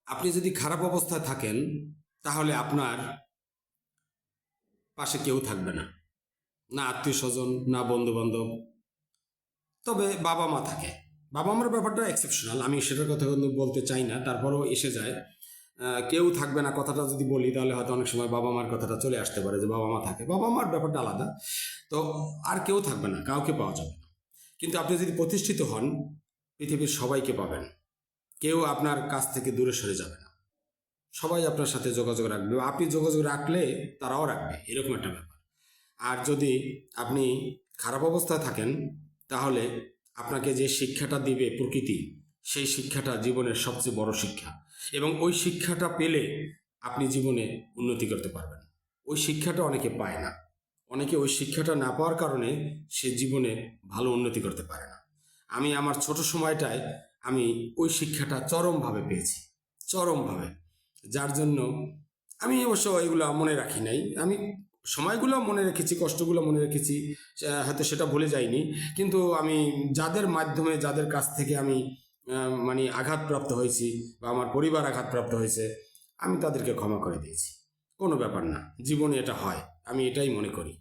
আপনি যদি খারাপ অবস্থায় থাকেন তাহলে আপনার পাশে কেউ থাকবে না, না আত্মীয় স্বজন, না বন্ধু বান্ধব। তবে বাবা মা থাকে। বাবা মার ব্যাপারটা এক্সেপশনাল, আমি সেটার কথা কিন্তু বলতে চাই না, তারপরেও এসে যায়। কেউ থাকবে না কথাটা যদি বলি তাহলে হয়তো অনেক সময় বাবা মার কথাটা চলে আসতে পারে যে বাবা মা থাকে, বাবা মার ব্যাপারটা আলাদা। তো আর কেউ থাকবে না, কাউকে পাওয়া যাবে না। কিন্তু আপনি যদি প্রতিষ্ঠিত হন, পৃথিবীর সবাইকে পাবেন, কেউ আপনার কাছ থেকে দূরে সরে যাবে না, সবাই আপনার সাথে যোগাযোগ রাখবে, আপনি যোগাযোগ রাখলে তারাও রাখবে, এরকম একটা ব্যাপার। আর যদি আপনি খারাপ অবস্থায় থাকেন তাহলে আপনাকে যে শিক্ষাটা দিবে প্রকৃতি, সেই শিক্ষাটা জীবনের সবচেয়ে বড় শিক্ষা, এবং ওই শিক্ষাটা পেলে আপনি জীবনে উন্নতি করতে পারবেন। ওই শিক্ষাটা অনেকে পায় না, অনেকে ওই শিক্ষাটা না পাওয়ার কারণে সে জীবনে ভালো উন্নতি করতে পারে না। আমি আমার ছোট সময়টায় আমি ওই শিক্ষাটা চরমভাবে পেয়েছি, চরমভাবে। যার জন্য আমি অবশ্য এগুলো মনে রাখি নাই, আমি সময়গুলো মনে রেখেছি, কষ্টগুলো মনে রেখেছি, হয়তো সেটা ভুলে যাইনি। কিন্তু আমি যাদের মাধ্যমে, যাদের কাছ থেকে আমি মানে আঘাতপ্রাপ্ত হয়েছি বা আমার পরিবার আঘাতপ্রাপ্ত হয়েছে, আমি তাদেরকে ক্ষমা করে দিয়েছি। কোনো ব্যাপার না, জীবনে এটা হয়, আমি এটাই মনে করি।